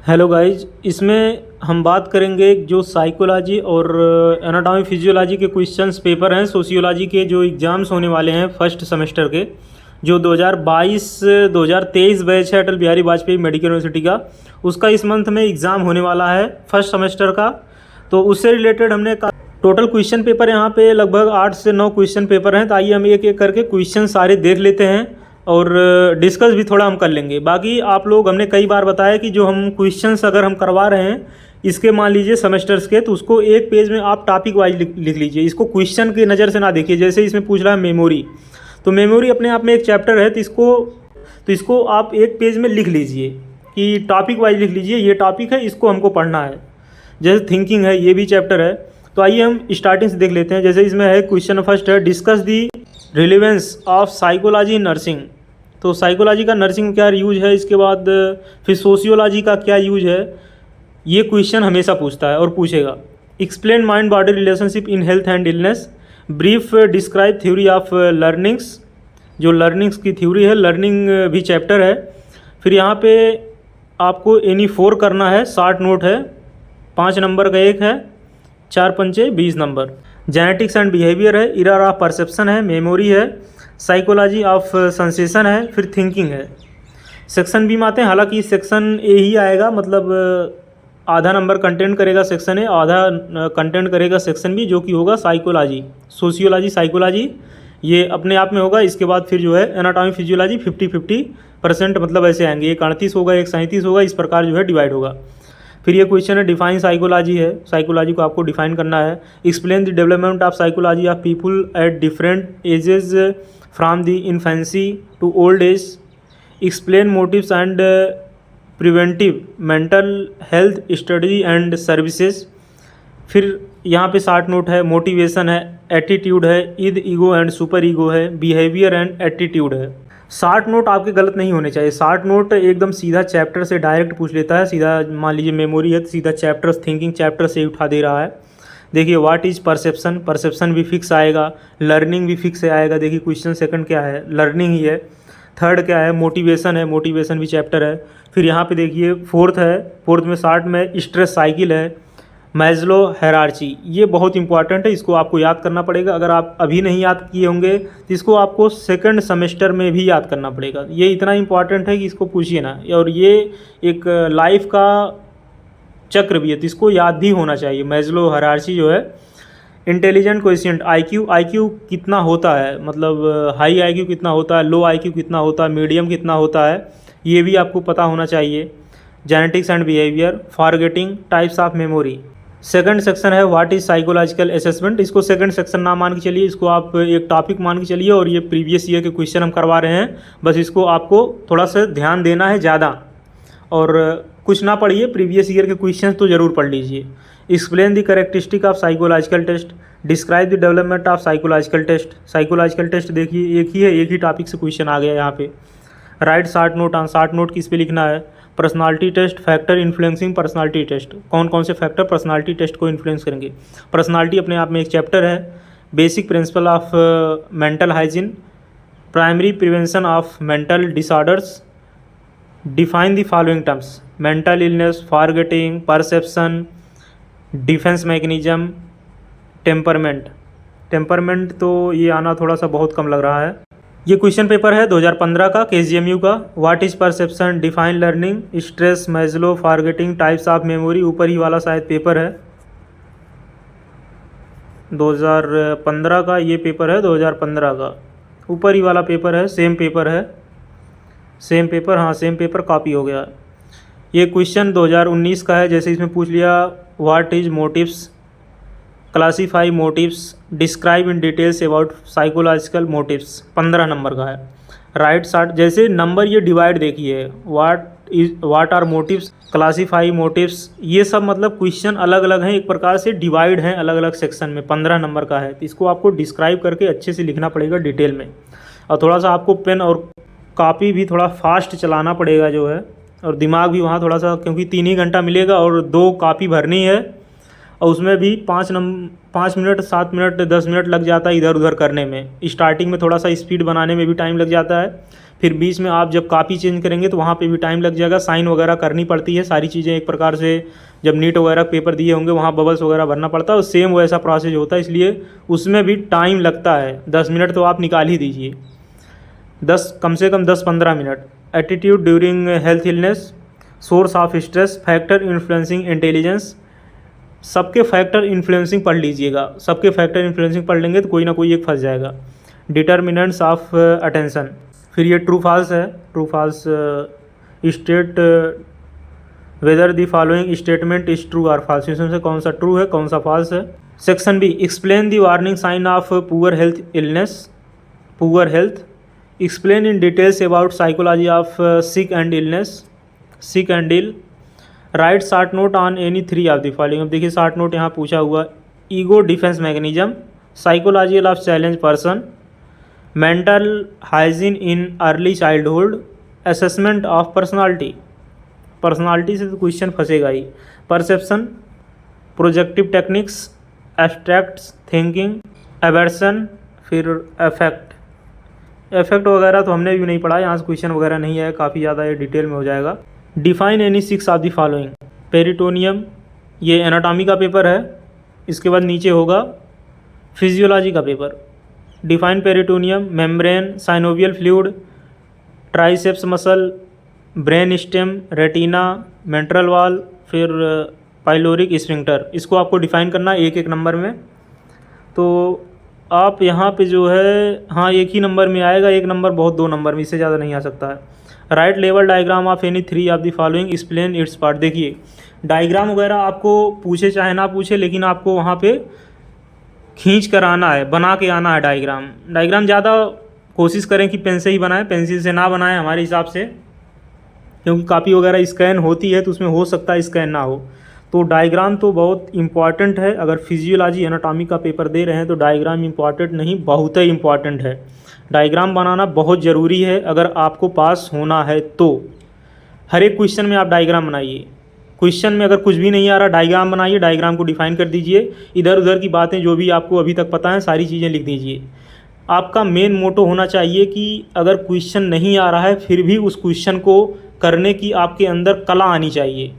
Hello guys, इसमें हम बात करेंगे जो साइकोलॉजी और एनाटॉमी फिजियोलॉजी के क्वेश्चंस पेपर हैं सोशियोलॉजी के जो एग्ज़ाम्स होने वाले हैं फर्स्ट सेमेस्टर के, जो 2022-2023 बैच है अटल बिहारी वाजपेयी मेडिकल यूनिवर्सिटी का। उसका इस मंथ में एग्ज़ाम होने वाला है फर्स्ट सेमेस्टर का। तो उससे रिलेटेड हमने टोटल क्वेश्चन पेपर यहाँ पे लगभग 8 से 9 क्वेश्चन पेपर हैं। तो आइए हम एक एक करके क्वेश्चन सारे देख लेते हैं और डिस्कस भी थोड़ा हम कर लेंगे। बाकी आप लोग, हमने कई बार बताया कि जो हम क्वेश्चंस अगर हम करवा रहे हैं इसके, मान लीजिए सेमेस्टर्स के, तो उसको एक पेज में आप टॉपिक वाइज लिख लीजिए। इसको क्वेश्चन की नज़र से ना देखिए। जैसे इसमें पूछ रहा है मेमोरी, तो मेमोरी अपने आप में एक चैप्टर है, तो इसको आप एक पेज में लिख लीजिए कि टॉपिक वाइज लिख लीजिए, ये टॉपिक है, इसको हमको पढ़ना है। जैसे थिंकिंग है, ये भी चैप्टर है। तो आइए हम स्टार्टिंग से देख लेते हैं। जैसे इसमें है क्वेश्चन फर्स्ट है, discuss the relevance of psychology in nursing. तो साइकोलॉजी का नर्सिंग में क्या यूज है, इसके बाद फिर सोशियोलॉजी का क्या यूज है, ये क्वेश्चन हमेशा पूछता है और पूछेगा। Explain mind body relationship in health and illness. Brief describe theory of learnings. जो लर्निंग्स की थ्योरी है, लर्निंग भी चैप्टर है। फिर यहाँ पे आपको एनी 4 करना है, 60 नोट है, 5 नंबर का एक है, 4 पंचे 20 नंबर। जेनेटिक्स एंड बिहेवियर है, इरर ऑफ परसेप्शन है, मेमोरी है, साइकोलॉजी ऑफ सेंसेशन है, फिर थिंकिंग है। सेक्शन बी में आते हैं। हालांकि सेक्शन ए ही आएगा, मतलब आधा नंबर कंटेंट करेगा सेक्शन ए, आधा कंटेंट करेगा सेक्शन बी, जो कि होगा साइकोलॉजी, सोशियोलॉजी, साइकोलॉजी, ये अपने आप में होगा। इसके बाद फिर जो है एनाटॉमी फिजियोलॉजी 50-50%, मतलब ऐसे आएंगे, एक 38 होगा, एक 37 होगा, इस प्रकार जो है डिवाइड होगा। फिर ये क्वेश्चन है, डिफाइन साइकोलॉजी है, साइकोलॉजी को आपको डिफाइन करना है। Explain the development of psychology of people at different ages from the infancy to old age. Explain motives and preventive mental health study and services. फिर यहाँ पे 60 नोट है। मोटिवेशन है, एटीट्यूड है, Eid ego and super ego है, behaviour and attitude है। 60 note आपके गलत नहीं होने चाहिए। 60 नोट एकदम सीधा चैप्टर से डायरेक्ट पूछ लेता है। सीधा मान लीजिए मेमोरी है तो सीधा चैप्टर थिंकिंग चैप्टर से ही उठा दे रहा है। देखिए व्हाट इज़ परसेप्शन, परसेप्शन भी फिक्स आएगा, लर्निंग भी फिक्स आएगा। देखिए क्वेश्चन सेकंड क्या है, लर्निंग ही है। थर्ड क्या है, मोटिवेशन है, मोटिवेशन भी चैप्टर है। फिर यहाँ पे देखिए फोर्थ है, फोर्थ में 60 में स्ट्रेस साइकिल है, मैज़लो हायरार्ची, ये बहुत इंपॉर्टेंट है, इसको आपको याद करना पड़ेगा। अगर आप अभी नहीं याद किए होंगे तो इसको आपको सेकंड सेमेस्टर में भी याद करना पड़ेगा। ये इतना इंपॉर्टेंट है कि इसको पूछिए ना। और ये एक लाइफ का चक्र भी है, तो इसको याद भी होना चाहिए। मैज़लो हायरार्ची जो है। इंटेलिजेंट कोएफिशिएंट, आईक्यू कितना होता है, मतलब हाई आईक्यू कितना होता है, लो आईक्यू कितना होता है, मीडियम कितना होता है, ये भी आपको पता होना चाहिए। Genetics and behaviour, forgetting, types of memory. Second section है व्हाट इज़ साइकोलॉजिकल असेसमेंट। इसको सेकंड सेक्शन ना मान के चलिए, इसको आप एक टॉपिक मान के चलिए। और ये प्रीवियस ईयर के क्वेश्चन हम करवा रहे हैं, बस इसको आपको थोड़ा सा ध्यान देना है ज़्यादा। और कुछ ना पढ़िए, प्रीवियस ईयर के क्वेश्चन तो ज़रूर पढ़ लीजिए। Explain the characteristic of psychological test. Describe the development of psychological test. Psychological test देखिए एक ही है, एक ही टॉपिक से क्वेश्चन आ गया यहाँ पे। राइट 60 नोट ऑन, 60 नोट किस पे लिखना है। Personality test, factor influencing personality test, कौन कौन से फैक्टर पर्सनालिटी टेस्ट को इन्फ्लुएंस करेंगे। पर्सनालिटी अपने आप में एक चैप्टर है। Basic principle of mental hygiene, primary prevention of mental disorders, define the following terms, mental illness, forgetting, perception, defence mechanism, temperament. Temperament तो ये आना थोड़ा सा बहुत कम लग रहा है। ये क्वेश्चन पेपर है 2015 का KGMU का। What is perception, define learning, stress, Maslow, forgetting, types of memory, ऊपर ही वाला शायद पेपर है 2015 का। ये पेपर है 2015 का, ऊपर ही वाला पेपर है, सेम पेपर है, सेम पेपर, हाँ सेम पेपर कॉपी हो गया। ये क्वेश्चन 2019 का है। जैसे इसमें पूछ लिया what is motives, classify motives, describe in details about psychological motives, 15 number का है। राइट 60, जैसे नंबर ये डिवाइड देखिए, what are motives, classify motives, ये सब मतलब क्वेश्चन अलग अलग हैं, एक प्रकार से डिवाइड हैं अलग अलग सेक्शन में। 15 नंबर का है, तो इसको आपको डिस्क्राइब करके अच्छे से लिखना पड़ेगा डिटेल में। और थोड़ा सा आपको पेन और कॉपी भी थोड़ा फास्ट चलाना पड़ेगा जो है, और दिमाग भी वहाँ थोड़ा सा, क्योंकि 3 ही घंटा मिलेगा और 2 कॉपी भरनी है। और उसमें भी 5 मिनट 7 मिनट 10 मिनट लग जाता है इधर उधर करने में। स्टार्टिंग में थोड़ा सा स्पीड बनाने में भी टाइम लग जाता है, फिर बीच में आप जब कॉपी चेंज करेंगे तो वहाँ पे भी टाइम लग जाएगा, साइन वगैरह करनी पड़ती है, सारी चीज़ें एक प्रकार से जब नीट वगैरह पेपर दिए होंगे वहाँ बबल्स वगैरह भरना पड़ता है, और सेम वैसा प्रोसेस होता है, इसलिए उसमें भी टाइम लगता है। 10 मिनट तो आप निकाल ही दीजिए, कम से कम 10-15 minute. Attitude during health illness, source of stress, factor influencing intelligence, सबके फैक्टर इन्फ्लुएंसिंग पढ़ लीजिएगा, सबके फैक्टर इन्फ्लुएंसिंग पढ़ लेंगे तो कोई ना कोई एक फंस जाएगा। डिटर्मिनेंट्स ऑफ अटेंशन, फिर ये ट्रू फॉल्स है, true false state whether the following statement is true और फॉल्स, इसमें से कौन सा ट्रू है कौन सा फॉल्स है। Section B, explain the warning sign of poor health illness, poor health, explain in details about psychology of sick and illness, sick and ill, write short note on any 3 of the following. अब देखिए short note यहाँ पूछा हुआ, ego defence mechanism, psychological of challenge person, mental hygiene in early childhood, assessment of personality, personality से तो question फंसेगा ही, perception, projective techniques, abstract thinking, aversion, फिर इफेक्ट वगैरह तो हमने भी नहीं पढ़ा, यहाँ से क्वेश्चन वगैरह नहीं है, काफ़ी ज़्यादा ये डिटेल में हो जाएगा। Define any 6 of the following, peritoneum, ये एनाटॉमी का पेपर है, इसके बाद नीचे होगा फिजियोलॉजी का paper. Define peritoneum, membrane, synovial fluid, triceps muscle, brain stem, retina, ventral wall, फिर पाइलोरिक स्फिंक्टर, इसको आपको डिफाइन करना है एक एक नंबर में। तो आप यहाँ पे जो है हाँ एक ही नंबर में आएगा, एक नंबर बहुत, 2 नंबर में, इससे ज़्यादा नहीं आ सकता है। Right level diagram of any 3 of the following, explain it's part. देखिए डायग्राम वगैरह आपको पूछे चाहे ना पूछे, लेकिन आपको वहाँ पे खींच कर आना है, बना के आना है डायग्राम। डायग्राम ज़्यादा कोशिश करें कि पेन से ही बनाएं, पेंसिल से ना बनाएं हमारे हिसाब से, क्योंकि कापी वगैरह स्कैन होती है तो उसमें हो सकता है स्कैन ना हो। तो डायग्राम तो बहुत इम्पॉर्टेंट है, अगर फिजियोलॉजी एनाटॉमी का पेपर दे रहे हैं तो डायग्राम इम्पॉर्टेंट नहीं, बहुत ही इम्पॉर्टेंट है। डायग्राम बनाना बहुत ज़रूरी है अगर आपको पास होना है तो। हर एक क्वेश्चन में आप डायग्राम बनाइए, क्वेश्चन में अगर कुछ भी नहीं आ रहा डायग्राम बनाइए, डायग्राम को डिफाइन कर दीजिए, इधर उधर की बातें जो भी आपको अभी तक पता है सारी चीज़ें लिख दीजिए। आपका मेन मोटो होना चाहिए कि अगर क्वेश्चन नहीं आ रहा है फिर भी उस क्वेश्चन को करने की आपके अंदर कला आनी चाहिए,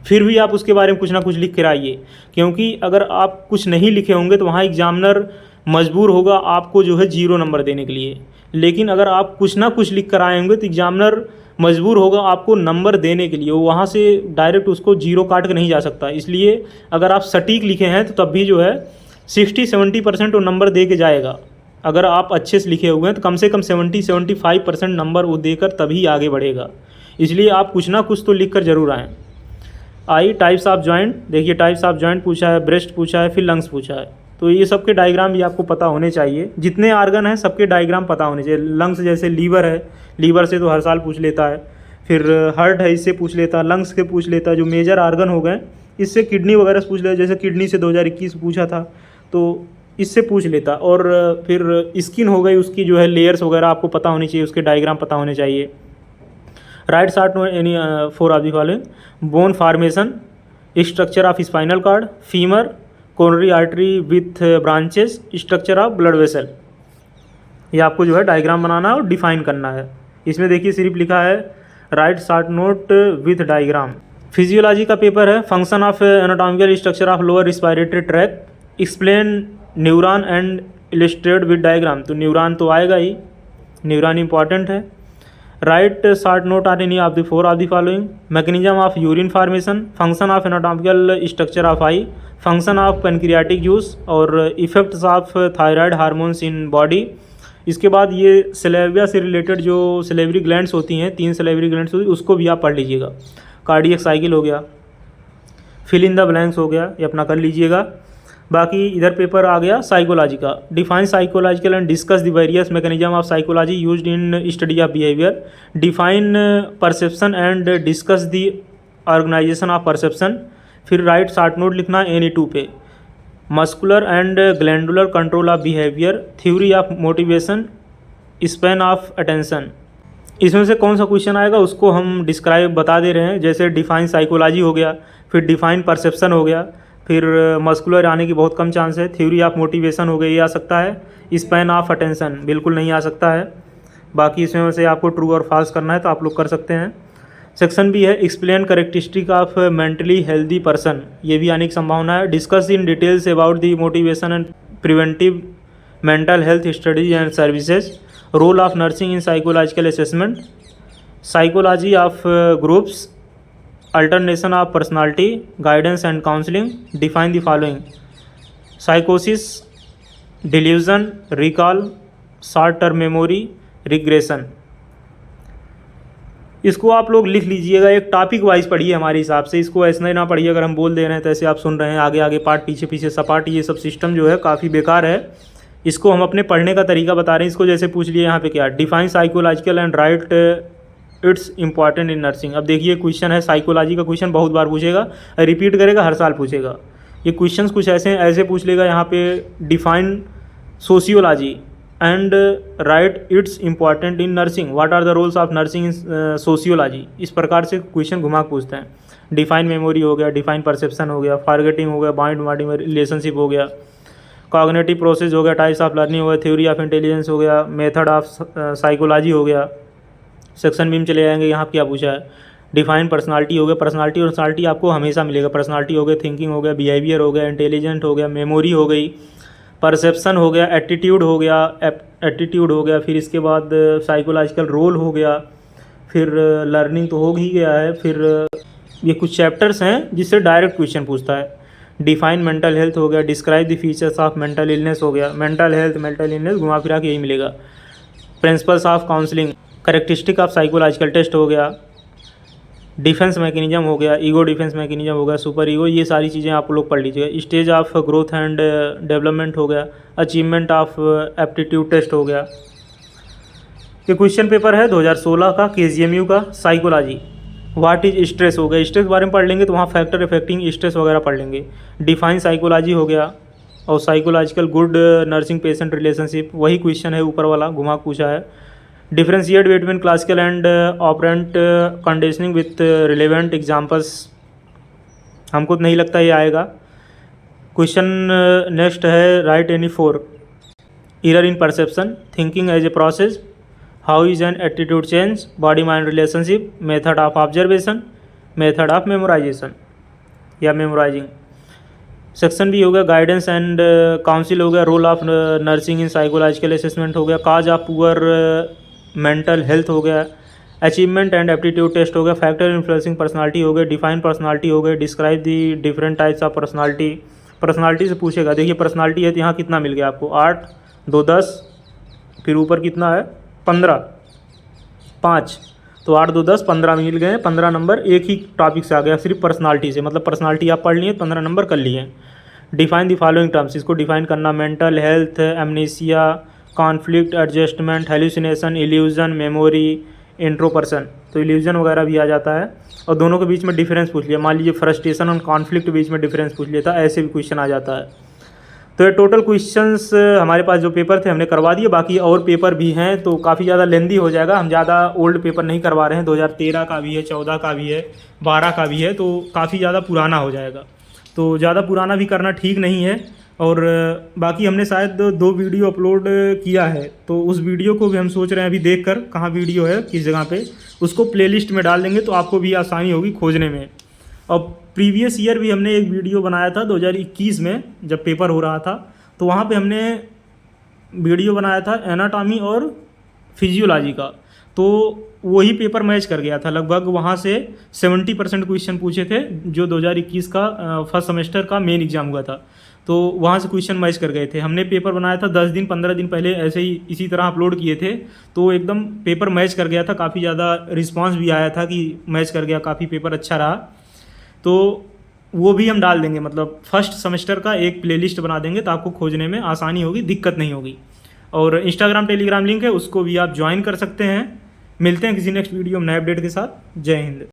फिर भी आप उसके बारे में कुछ ना कुछ लिख कर आइए, क्योंकि अगर आप कुछ नहीं लिखे होंगे तो वहाँ एग्जामिनर मजबूर होगा आपको जो है 0 नंबर देने के लिए। लेकिन अगर आप कुछ ना कुछ लिख कर आए होंगे तो एग्जामिनर मजबूर होगा आपको नंबर देने के लिए, वो वहाँ से डायरेक्ट उसको 0 काट के नहीं जा सकता। इसलिए अगर आप सटीक लिखे हैं तो तब भी जो है 60-70% वो नंबर दे के जाएगा। अगर आप अच्छे से लिखे हुए हैं तो कम से कम 70-75% नंबर वो देकर तभी आगे बढ़ेगा। इसलिए आप कुछ ना कुछ तो लिख कर ज़रूर आएँ। आई टाइप्स ऑफ जॉइंट, देखिए टाइप्स ऑफ जॉइंट पूछा है, ब्रेस्ट पूछा है, फिर लंग्स पूछा है, तो ये सब के डायग्राम भी आपको पता होने चाहिए। जितने आर्गन हैं सबके डायग्राम पता होने चाहिए। लंग्स जैसे लीवर है, लीवर से तो हर साल पूछ लेता है, फिर हार्ट है इससे पूछ लेता है, लंग्स के पूछ लेता है, जो मेजर आर्गन हो गए इससे किडनी वगैरह से पूछ लेता, जैसे किडनी से 2021 पूछा था तो इससे पूछ लेता। और फिर स्किन हो गई, उसकी जो है लेयर्स वगैरह आपको पता होनी चाहिए, उसके डायग्राम पता होने चाहिए। Write side no any 4 of the following, bone formation, structure of spinal cord, femur, coronary artery with branches, structure of blood vessel, ये आपको जो है डायग्राम बनाना है और डिफाइन करना है। इसमें देखिए सिर्फ लिखा है write short note with diagram. Physiology का पेपर है, function of anatomical structure of lower respiratory tract, explain neuron and illustrate with diagram, तो न्यूरॉन तो आएगा ही, न्यूरॉन इंपॉर्टेंट है। Write short note are any of the 4 of the following, mechanism of urine formation, function of anatomical structure of eye, function of pancreatic juice और effects of thyroid hormones in body. इसके बाद ये सलेविया से related जो salivary glands होती हैं, 3 salivary glands होती हैं, उसको भी आप पढ़ लीजिएगा। कार्डियक साइकिल हो गया, फिल इन द ब्लैंक्स हो गया, ये अपना कर लीजिएगा। बाकी इधर पेपर आ गया साइकोलॉजी का, define psychological and discuss the various mechanism of psychology used in study of behaviour, define perception and discuss the organisation of perception. फिर राइट शॉर्ट नोट लिखना एनी 2 पे, muscular and glandular control of behaviour, theory of motivation, span of attention. इसमें से कौन सा question आएगा उसको हम डिस्क्राइब बता दे रहे हैं, जैसे डिफाइन साइकोलॉजी हो गया, फिर डिफाइन परसेप्शन हो गया, फिर मस्कुलर आने की बहुत कम चांस है, थ्योरी ऑफ मोटिवेशन हो गई, ये आ सकता है, स्पैन ऑफ अटेंशन बिल्कुल नहीं आ सकता है। बाकी इसमें से आपको ट्रू और फॉल्स करना है तो आप लोग कर सकते हैं। सेक्शन बी है explain characteristic of mentally healthy person, ये भी आने की संभावना है। Discuss in details about the motivation and preventive mental health studies and services, role of nursing in psychological assessment, psychology of groups, alternation of personality, guidance and counselling, define the following, साइकोसिस, delusion, recall, short term memory, regression. इसको आप लोग लिख लीजिएगा, एक topic wise पढ़िए हमारे हिसाब से, इसको ऐसे ना पढ़िए अगर हम बोल दे रहे हैं तो ऐसे आप सुन रहे हैं आगे आगे पार्ट पीछे पीछे सपाट, ये सब सिस्टम जो है काफ़ी बेकार है। इसको हम अपने पढ़ने का तरीका बता रहे हैं। इसको जैसे पूछ लिए यहाँ पे क्या, define psychological and write its important in nursing. अब देखिए क्वेश्चन है, साइकोलॉजी का क्वेश्चन बहुत बार पूछेगा, रिपीट करेगा, हर साल पूछेगा। ये क्वेश्चंस कुछ ऐसे पूछ लेगा यहाँ पे, define sociology and write its important in nursing, what are the roles of nursing in sociology, इस प्रकार से क्वेश्चन घुमा पूछते हैं। डिफाइन मेमोरी हो गया, डिफाइन परसेप्शन हो गया, फॉरगेटिंग हो गया, माइंड बॉडी में रिलेशनशिप हो गया, कॉग्निटिव प्रोसेस हो गया, टाइप्स ऑफ लर्निंग हो गया, थ्योरी ऑफ इंटेलिजेंस हो गया, मेथड ऑफ साइकोलॉजी हो गया। सेक्शन बी में चले जाएंगे, यहाँ क्या पूछा है, डिफाइन पर्सनालिटी हो गया, पर्सनालिटी आपको हमेशा मिलेगा, पर्सनालिटी हो गया, थिंकिंग हो गया, बिहेवियर हो गया, इंटेलिजेंट हो गया, मेमोरी हो गई, परसेप्शन हो गया, एटीट्यूड हो गया, फिर इसके बाद साइकोलॉजिकल रोल हो गया, फिर लर्निंग तो हो ही गया है, फिर ये कुछ चैप्टर्स हैं जिससे डायरेक्ट क्वेश्चन पूछता है। डिफाइन मेंटल हेल्थ हो गया, describe the features of mental illness हो गया, मेंटल हेल्थ मेंटल इलनेस घुमा फिरा के यही मिलेगा। Principles of counselling, characteristic of psychological test हो गया, डिफेंस मैकेनिज्म हो गया, ईगो डिफेंस मैकेनिज्म हो गया, सुपर ईगो, ये सारी चीज़ें आप लोग पढ़ लीजिएगा। Stage of growth and development हो गया, अचीवमेंट ऑफ एप्टीट्यूड टेस्ट हो गया। ये क्वेश्चन पेपर है 2016 का KGMU का, साइकोलॉजी। व्हाट इज स्ट्रेस हो गया, स्ट्रेस के बारे में पढ़ लेंगे तो वहाँ फैक्टर इफेक्टिंग स्ट्रेस वगैरह पढ़ लेंगे। डिफाइन साइकोलॉजी हो गया, और psychological good nursing patient relationship, वही क्वेश्चन है ऊपर वाला घुमा पूछा है। Differentiate between classical and operant conditioning with relevant examples, हमको तो नहीं लगता ये आएगा। क्वेश्चन नेक्स्ट है, write any four error in perception, thinking as a process, how is an attitude change, body mind relationship, method of observation, method of memorisation या memorising. Section B हो गया, गाइडेंस एंड काउंसिल हो गया, role of nursing in psychological assessment हो गया, cause of poor mental health हो गया, achievement and aptitude test हो गया, फैक्टर इन्फ्लुएंसिंग पर्सनालिटी हो गया, डिफाइन पर्सनालिटी हो गया, describe the different types of personality. Personality से पूछेगा, देखिए पर्सनालिटी है तो यहाँ कितना मिल गया आपको, 8, 2, 10, फिर ऊपर कितना है 15, 5, तो 8, 2, 10, 15 मिल गए, 15 नंबर एक ही टॉपिक से आ गया सिर्फ पर्सनालिटी से, मतलब पर्सनालिटी आप पढ़ लिए 15 नंबर कर लिए। डिफाइन द फॉलोइंग टर्म्स, इसको डिफाइन करना, mental health, amnesia, conflict, adjustment, hallucination, illusion, memory, introversion, तो इल्यूजन वगैरह भी आ जाता है। और दोनों के बीच में डिफरेंस पूछ लिया, मान लीजिए फ्रस्ट्रेशन और कॉन्फ्लिक्ट के बीच में डिफरेंस पूछ लिया था, ऐसे भी क्वेश्चन आ जाता है। तो ये टोटल क्वेश्चंस हमारे पास जो पेपर थे हमने करवा दिए, बाकी और पेपर भी हैं तो काफ़ी ज़्यादा लेंदी हो जाएगा, हम ज़्यादा ओल्ड पेपर नहीं करवा रहे हैं, 2013 का भी है, 14 का भी है, 12 का भी है, तो काफ़ी ज़्यादा पुराना हो जाएगा, तो ज़्यादा पुराना भी करना ठीक नहीं है। और बाकी हमने शायद 2 वीडियो अपलोड किया है, तो उस वीडियो को भी हम सोच रहे हैं अभी देख कर कहाँ वीडियो है किस जगह पे, उसको प्लेलिस्ट में डाल देंगे तो आपको भी आसानी होगी खोजने में। और प्रीवियस ईयर भी हमने एक वीडियो बनाया था 2021 में जब पेपर हो रहा था, तो वहाँ पे हमने वीडियो बनाया था एनाटॉमी और फिजियोलॉजी का, तो वही पेपर मैच कर गया था लगभग, वहाँ से 70% क्वेश्चन पूछे थे जो 2021 का फर्स्ट सेमेस्टर का मेन एग्ज़ाम हुआ था, तो वहाँ से क्वेश्चन मैच कर गए थे। हमने पेपर बनाया था 10 दिन 15 दिन पहले, ऐसे ही इसी तरह अपलोड किए थे, तो एकदम पेपर मैच कर गया था, काफ़ी ज़्यादा रिस्पांस भी आया था कि मैच कर गया, काफ़ी पेपर अच्छा रहा, तो वो भी हम डाल देंगे, मतलब फर्स्ट सेमेस्टर का एक प्लेलिस्ट बना देंगे तो आपको खोजने में आसानी होगी, दिक्कत नहीं होगी। और इंस्टाग्राम टेलीग्राम लिंक है, उसको भी आप ज्वाइन कर सकते हैं। मिलते हैं किसी नेक्स्ट वीडियो में नए अपडेट के साथ। जय हिंद।